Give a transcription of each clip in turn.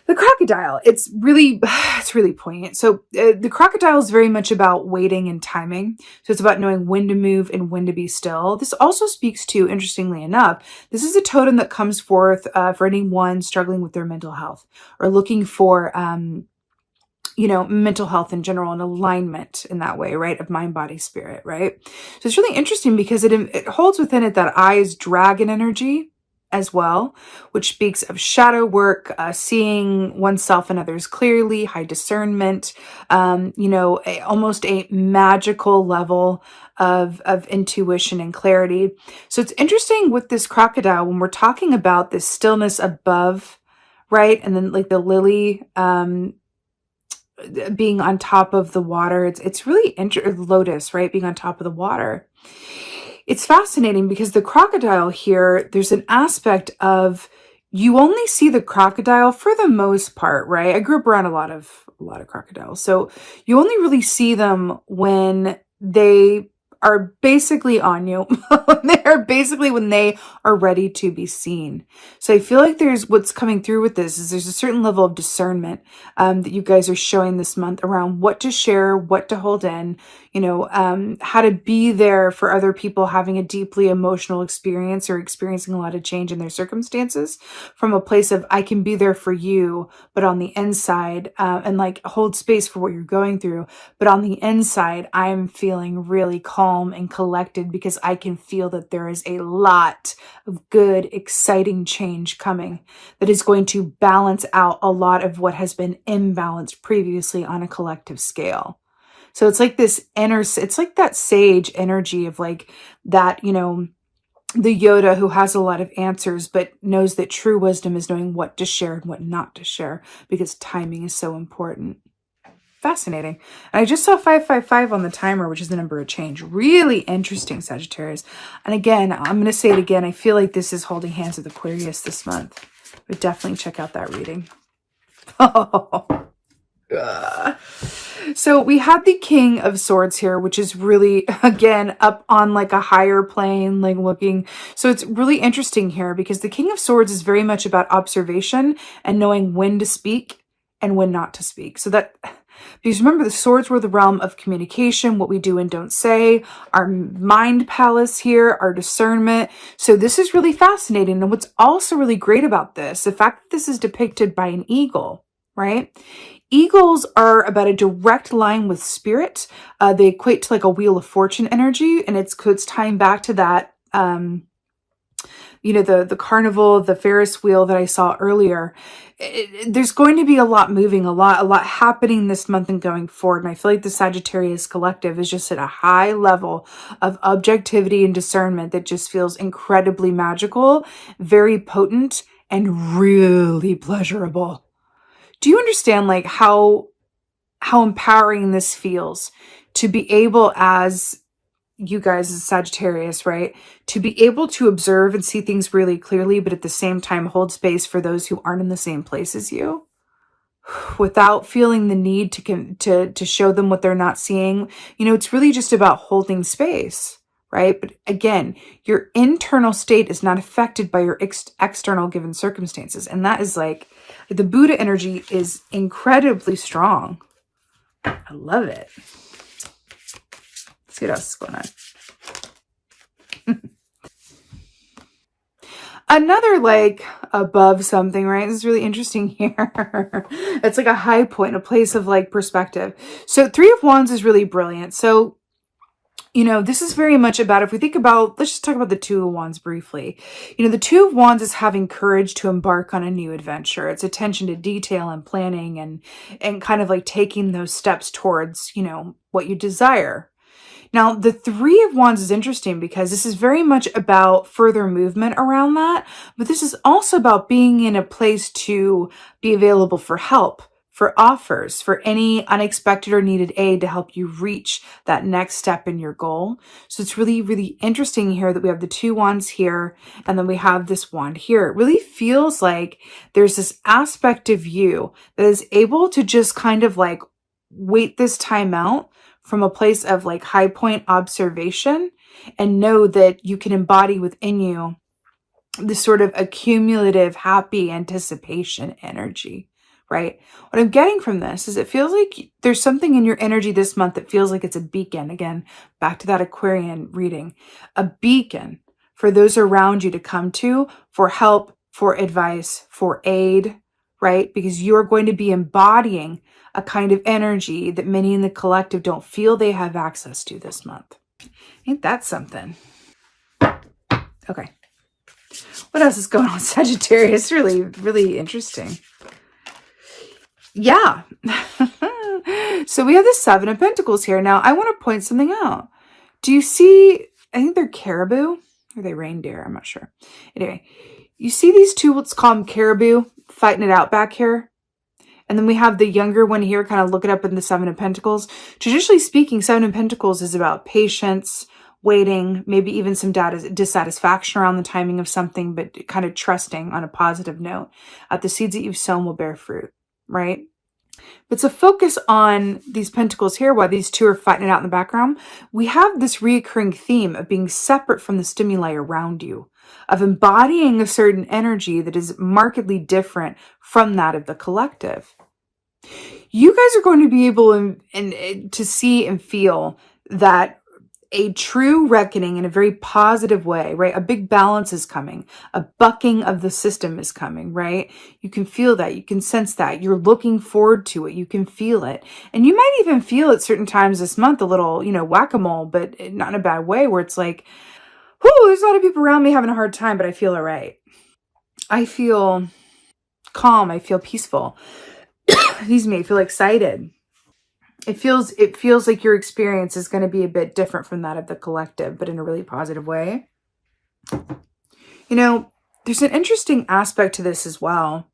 The crocodile, it's really poignant. So the crocodile is very much about waiting and timing. So it's about knowing when to move and when to be still. This also speaks to, interestingly enough, this is a totem that comes forth for anyone struggling with their mental health or looking for, mental health in general and alignment in that way, right? Of mind, body, spirit, right? So it's really interesting because it holds within it that eye is dragon energy as well, which speaks of shadow work, seeing oneself and others clearly, high discernment, almost a magical level of intuition and clarity. So it's interesting with this crocodile when we're talking about this stillness above, right? And then like the lily, being on top of the water. It's really lotus, right? Being on top of the water. It's fascinating because the crocodile here, there's an aspect of you only see the crocodile for the most part, right? I grew up around a lot of crocodiles. So you only really see them when they are basically on you. They're basically when they are ready to be seen. So I feel like there's what's coming through with this is there's a certain level of discernment that you guys are showing this month around what to share, what to hold in, how to be there for other people having a deeply emotional experience or experiencing a lot of change in their circumstances from a place of I can be there for you, but on the inside, and like hold space for what you're going through. But on the inside, I'm feeling really calm and collected because I can feel that there is a lot of good, exciting change coming that is going to balance out a lot of what has been imbalanced previously on a collective scale. So it's like it's like that sage energy of like that, the Yoda who has a lot of answers, but knows that true wisdom is knowing what to share and what not to share because timing is so important. Fascinating. And I just saw 555 on the timer, which is the number of change. Really interesting, Sagittarius. And again, I'm going to say it again. I feel like this is holding hands with Aquarius this month. But definitely check out that reading. So we have the King of Swords here, which is really, again, up on like a higher plane, like looking. So it's really interesting here because the King of Swords is very much about observation and knowing when to speak and when not to speak. So that... Because remember, the swords were the realm of communication, what we do and don't say, our mind palace here, our discernment. So this is really fascinating. And what's also really great about this, the fact that this is depicted by an eagle, right? Eagles are about a direct line with spirit. They equate to like a wheel of fortune energy. And it's tying back to that, the carnival, the Ferris wheel that I saw earlier. There's going to be a lot moving, a lot happening this month and going forward. And I feel like the Sagittarius collective is just at a high level of objectivity and discernment that just feels incredibly magical, very potent, and really pleasurable. Do you understand like how empowering this feels to be able, as you guys as Sagittarius, right? To be able to observe and see things really clearly, but at the same time hold space for those who aren't in the same place as you without feeling the need to show them what they're not seeing. It's really just about holding space, right? But again, your internal state is not affected by your external given circumstances. And that is like, the Buddha energy is incredibly strong. I love it. See what else is going on. Another like above something, right? This is really interesting here. It's like a high point, a place of like perspective. So 3 of Wands is really brilliant. So, this is very much about, if we think about, let's just talk about the 2 of Wands briefly. The 2 of Wands is having courage to embark on a new adventure. It's attention to detail and planning and kind of like taking those steps towards, what you desire. Now, the 3 of Wands is interesting because this is very much about further movement around that, but this is also about being in a place to be available for help, for offers, for any unexpected or needed aid to help you reach that next step in your goal. So it's really, really interesting here that we have the 2 wands here, and then we have this wand here. It really feels like there's this aspect of you that is able to just kind of like wait this time out from a place of like high point observation and know that you can embody within you this sort of accumulative, happy anticipation energy, right? What I'm getting from this is it feels like there's something in your energy this month that feels like it's a beacon. Again, back to that Aquarian reading, a beacon for those around you to come to for help, for advice, for aid, right? Because you are going to be embodying a kind of energy that many in the collective don't feel they have access to this month. Ain't that something? Okay. What else is going on, Sagittarius? Really, really interesting. Yeah. So we have the Seven of Pentacles here. Now, I want to point something out. Do you see, I think they're caribou. Or are they reindeer? I'm not sure. Anyway, you see these two, let's call them caribou, fighting it out back here. And then we have the younger one here kind of looking up in the Seven of Pentacles. Traditionally speaking, Seven of Pentacles is about patience, waiting, maybe even some dissatisfaction around the timing of something, but kind of trusting on a positive note. The seeds that you've sown will bear fruit, right? But to focus on these pentacles here, while these two are fighting it out in the background, we have this reoccurring theme of being separate from the stimuli around you, of embodying a certain energy that is markedly different from that of the collective. You guys are going to be able to see and feel that a true reckoning in a very positive way, right? A big balance is coming. A bucking of the system is coming, right? You can feel that. You can sense that. You're looking forward to it. You can feel it. And you might even feel at certain times this month a little, whack-a-mole, but not in a bad way, where it's like, whoo, there's a lot of people around me having a hard time, but I feel all right. I feel calm. I feel peaceful. Excuse me. I feel excited. It feels like your experience is going to be a bit different from that of the collective, but in a really positive way. There's an interesting aspect to this as well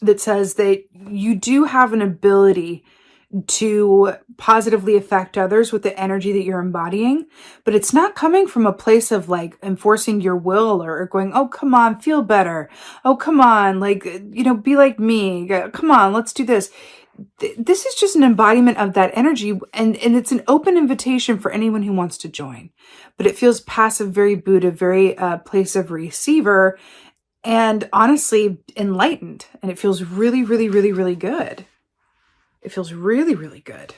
that says that you do have an ability to positively affect others with the energy that you're embodying, but it's not coming from a place of like enforcing your will or going, oh, come on, feel better. Oh, come on, be like me. Come on, let's do this. This is just an embodiment of that energy, and it's an open invitation for anyone who wants to join. But it feels passive, very Buddha, very place of receiver, and honestly enlightened. And it feels really, really, really, really good. It feels really, really good.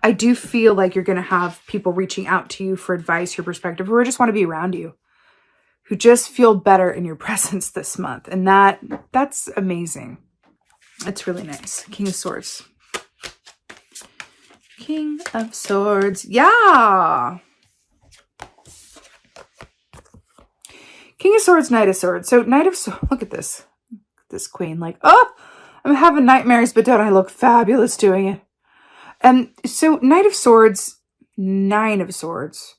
I do feel like you're going to have people reaching out to you for advice, your perspective, who just want to be around you, who just feel better in your presence this month. And that's amazing. It's really nice. King of Swords. King of Swords. Yeah. King of Swords, Knight of Swords. So Knight of Swords, look at this. This queen, I'm having nightmares, but don't I look fabulous doing it? And so Knight of Swords, Nine of Swords.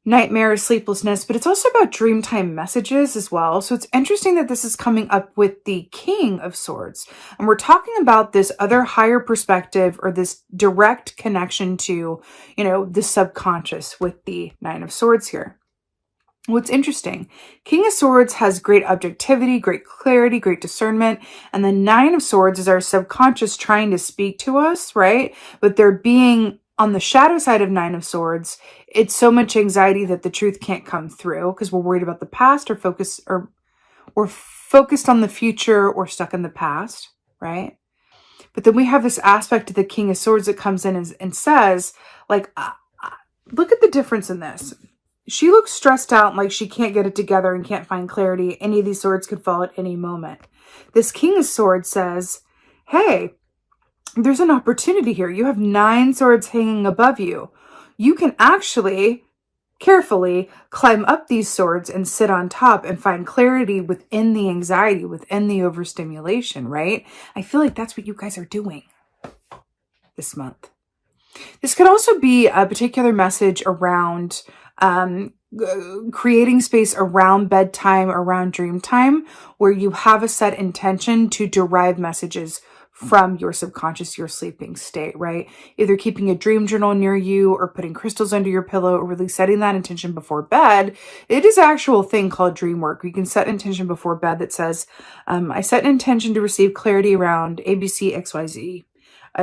Nightmare, sleeplessness, but it's also about dreamtime messages as well. So it's interesting that this is coming up with the King of Swords. And we're talking about this other higher perspective or this direct connection to, the subconscious with the Nine of Swords here. What's interesting, King of Swords has great objectivity, great clarity, great discernment. And the Nine of Swords is our subconscious trying to speak to us, right? But they're being on the shadow side of Nine of Swords, it's so much anxiety that the truth can't come through because we're worried about the past or focused on the future or stuck in the past, right? But then we have this aspect of the King of Swords that comes in and says, look at the difference in this. She looks stressed out, like she can't get it together and can't find clarity. Any of these swords could fall at any moment. This King of Swords says, hey, there's an opportunity here. You have 9 swords hanging above you. You can actually carefully climb up these swords and sit on top and find clarity within the anxiety, within the overstimulation, right? I feel like that's what you guys are doing this month. This could also be a particular message around creating space around bedtime, around dream time, where you have a set intention to derive messages from your subconscious, your sleeping state, right? Either keeping a dream journal near you or putting crystals under your pillow or really setting that intention before bed. It is an actual thing called dream work. You can set intention before bed that says, I set an intention to receive clarity around ABC, XYZ.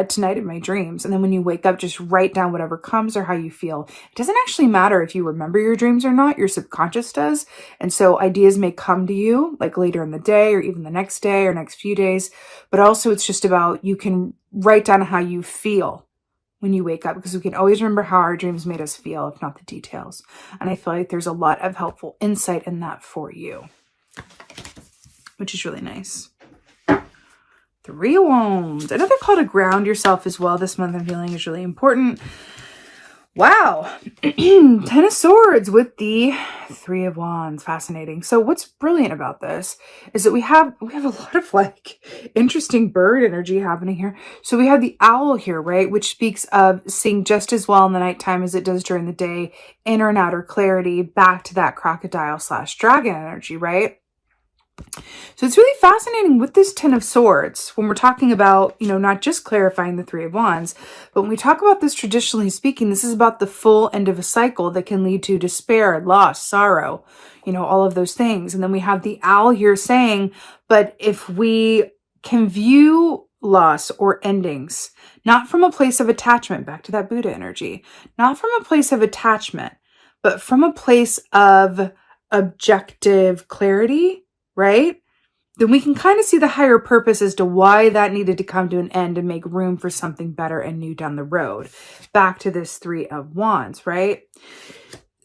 tonight in my dreams. And then when you wake up, just write down whatever comes or how you feel. It doesn't actually matter if you remember your dreams or not. Your subconscious does. And so ideas may come to you like later in the day or even the next day or next few days. But also it's just about, you can write down how you feel when you wake up, because we can always remember how our dreams made us feel, if not the details. And I feel like there's a lot of helpful insight in that for you, which is really nice. 3 of Wands. Another call to ground yourself as well this month, I'm feeling, is really important. Wow. 10 of Swords with the 3 of Wands. Fascinating. So what's brilliant about this is that we have a lot of like interesting bird energy happening here. So we have the owl here, right? Which speaks of seeing just as well in the nighttime as it does during the day, inner and outer clarity, back to that crocodile / dragon energy, right? So it's really fascinating with this 10 of Swords when we're talking about, you know, not just clarifying the 3 of Wands, but when we talk about this traditionally speaking, this is about the full end of a cycle that can lead to despair, loss, sorrow, you know, all of those things. And then we have the owl here saying, but if we can view loss or endings, not from a place of attachment, back to that Buddha energy, not from a place of attachment, but from a place of objective clarity, right? Then we can kind of see the higher purpose as to why that needed to come to an end and make room for something better and new down the road. Back to this 3 of Wands, right?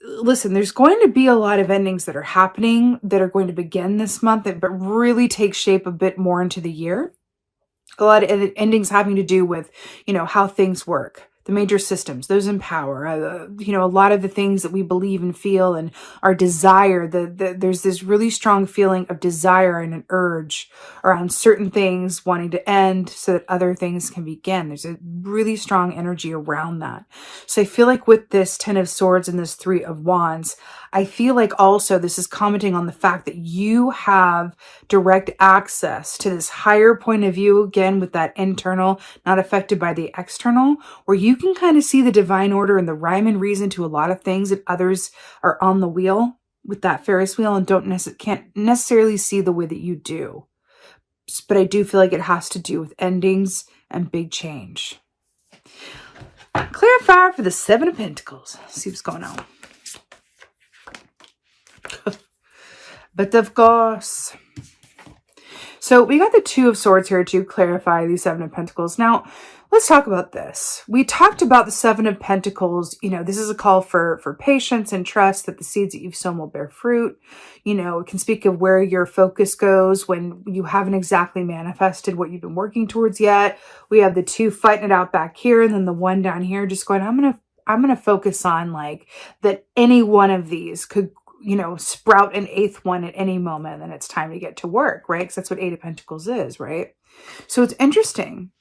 Listen, there's going to be a lot of endings that are happening that are going to begin this month, but really take shape a bit more into the year. A lot of endings having to do with, you know, how things work. The major systems, those in power, you know, a lot of the things that we believe and feel and our desire, there's this really strong feeling of desire and an urge around certain things wanting to end so that other things can begin. There's a really strong energy around that. So I feel like with this 10 of Swords and this 3 of Wands, I feel like also this is commenting on the fact that you have direct access to this higher point of view, again, with that internal, not affected by the external, where you can kind of see the divine order and the rhyme and reason to a lot of things that others are on the wheel with that Ferris wheel and can't necessarily see the way that you do. But I do feel like it has to do with endings and big change. Clarify for the 7 of Pentacles. Let's see what's going on. But of course, so we got the 2 of Swords here to clarify the 7 of Pentacles. Now, let's talk about this. We talked about the 7 of Pentacles. You know, this is a call for patience and trust that the seeds that you've sown will bear fruit. You know, it can speak of where your focus goes when you haven't exactly manifested what you've been working towards yet. We have the 2 fighting it out back here, and then the 1 down here just going, I'm gonna focus on like that any one of these could, you know, sprout an 8th one at any moment, and then it's time to get to work, right? Because that's what 8 of Pentacles is, right? So it's interesting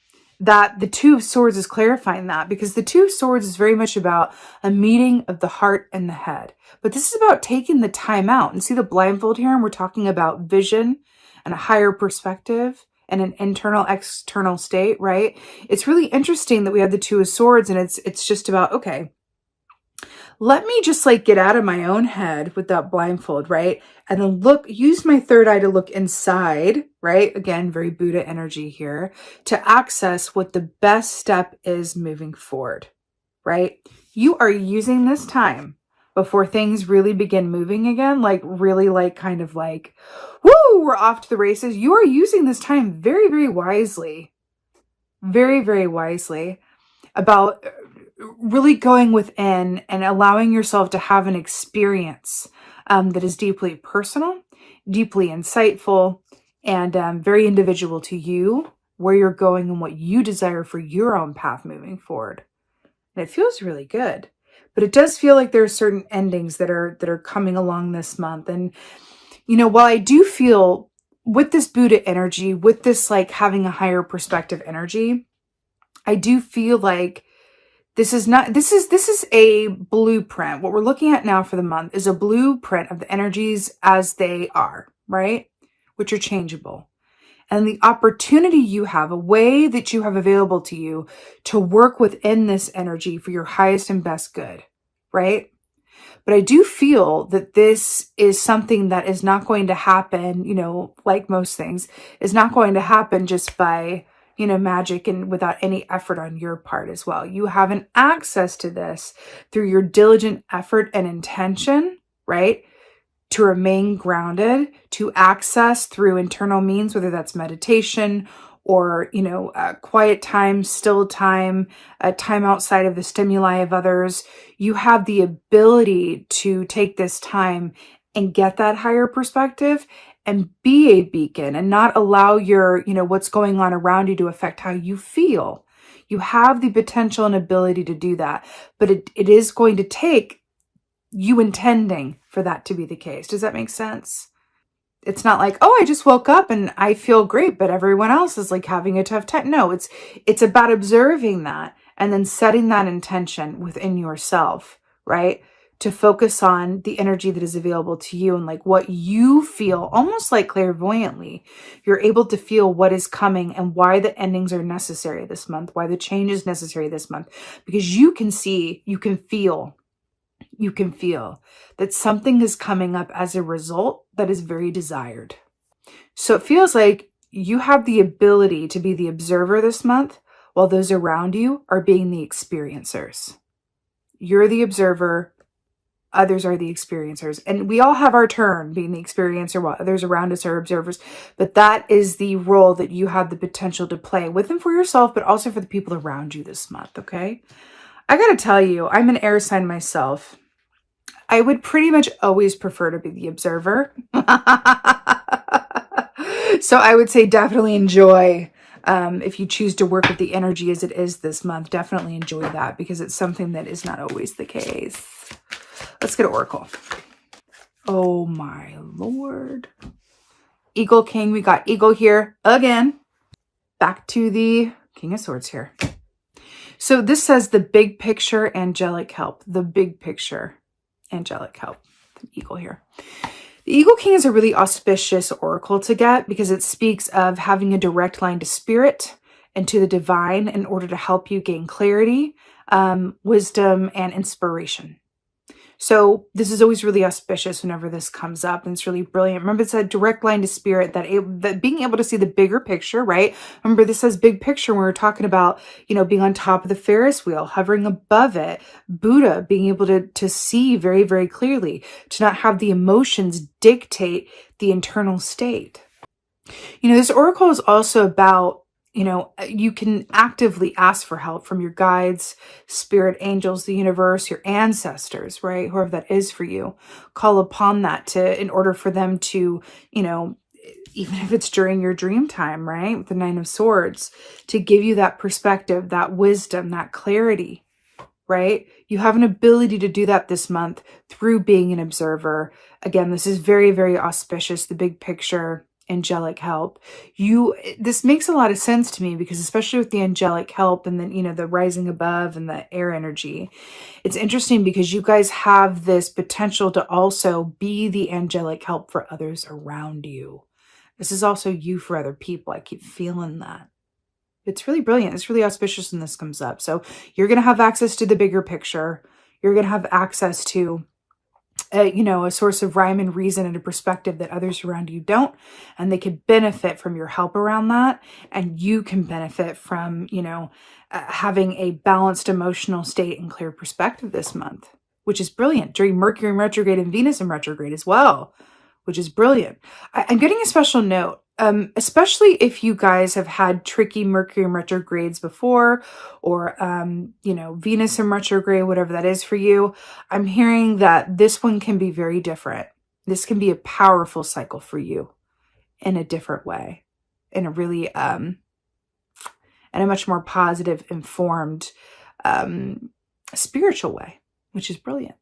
that the 2 of Swords is clarifying that, because the 2 of Swords is very much about a meeting of the heart and the head. But this is about taking the time out. And see the blindfold here? And we're talking about vision and a higher perspective and an internal, external state, right? It's really interesting that we have the 2 of Swords, and it's just about, okay, let me just like get out of my own head with that blindfold, right? And then use my third eye to look inside, right? Again, very Buddha energy here, to access what the best step is moving forward, right? You are using this time before things really begin moving again, like really like kind of like, woo, we're off to the races. You are using this time very, very wisely, very, very wisely about really going within and allowing yourself to have an experience that is deeply personal, deeply insightful, and very individual to you, where you're going and what you desire for your own path moving forward. And it feels really good. But it does feel like there are certain endings that are coming along this month. And, you know, while I do feel with this Buddha energy, with this like having a higher perspective energy, I do feel like this is a blueprint. What we're looking at now for the month is a blueprint of the energies as they are, right? Which are changeable. And the opportunity you have, a way that you have available to you to work within this energy for your highest and best good, right? But I do feel that this is something that is not going to happen, you know, like most things, is not going to happen just by, magic and without any effort on your part as well. You have an access to this through your diligent effort and intention, right? To remain grounded, to access through internal means, whether that's meditation or, quiet time, still time, time outside of the stimuli of others. You have the ability to take this time and get that higher perspective and be a beacon and not allow your, what's going on around you to affect how you feel. You have the potential and ability to do that, but it is going to take you intending for that to be the case. Does that make sense? It's not like, oh, I just woke up and I feel great, but everyone else is like having a tough time. No, it's about observing that and then setting that intention within yourself, right? To focus on the energy that is available to you and like what you feel, almost like clairvoyantly. You're able to feel what is coming and why the endings are necessary this month, why the change is necessary this month, because you can see, you can feel that something is coming up as a result that is very desired. So it feels like you have the ability to be the observer this month while those around you are being the experiencers. You're the observer, others are the experiencers. And we all have our turn being the experiencer while others around us are observers. But that is the role that you have the potential to play with and for yourself, but also for the people around you this month, okay? I gotta tell you, I'm an air sign myself. I would pretty much always prefer to be the observer. So I would say definitely enjoy, if you choose to work with the energy as it is this month, definitely enjoy that because it's something that is not always the case. Let's get an oracle. Oh my Lord. Eagle King, we got Eagle here again. Back to the King of Swords here. So this says the big picture, angelic help. The big picture, angelic help. The Eagle here. The Eagle King is a really auspicious oracle to get because it speaks of having a direct line to spirit and to the divine in order to help you gain clarity, wisdom, and inspiration. So this is always really auspicious whenever this comes up, and it's really brilliant. Remember, it's a direct line to spirit, that being able to see the bigger picture, right? Remember, this says big picture when we're talking about, being on top of the Ferris wheel, hovering above it, Buddha, being able to see very, very clearly, to not have the emotions dictate the internal state. This oracle is also about, you can actively ask for help from your guides, spirit angels, the universe, your ancestors, right? Whoever that is for you. Call upon that in order for them to, even if it's during your dream time, right? With the Nine of Swords, to give you that perspective, that wisdom, that clarity, right? You have an ability to do that this month through being an observer. Again, this is very, very auspicious, the big picture, angelic help. This makes a lot of sense to me because especially with the angelic help and then, the rising above and the air energy, it's interesting because you guys have this potential to also be the angelic help for others around you. This is also you for other people. I keep feeling that. It's really brilliant. It's really auspicious when this comes up. So you're going to have access to the bigger picture. You're going to have access to a source of rhyme and reason and a perspective that others around you don't, and they can benefit from your help around that, and you can benefit from, having a balanced emotional state and clear perspective this month, which is brilliant during Mercury in retrograde and Venus in retrograde as well, which is brilliant. I'm getting a special note. Especially if you guys have had tricky Mercury in retrogrades before, or, Venus in retrograde, whatever that is for you, I'm hearing that this one can be very different. This can be a powerful cycle for you in a different way, in a really, in a much more positive, informed, spiritual way, which is brilliant.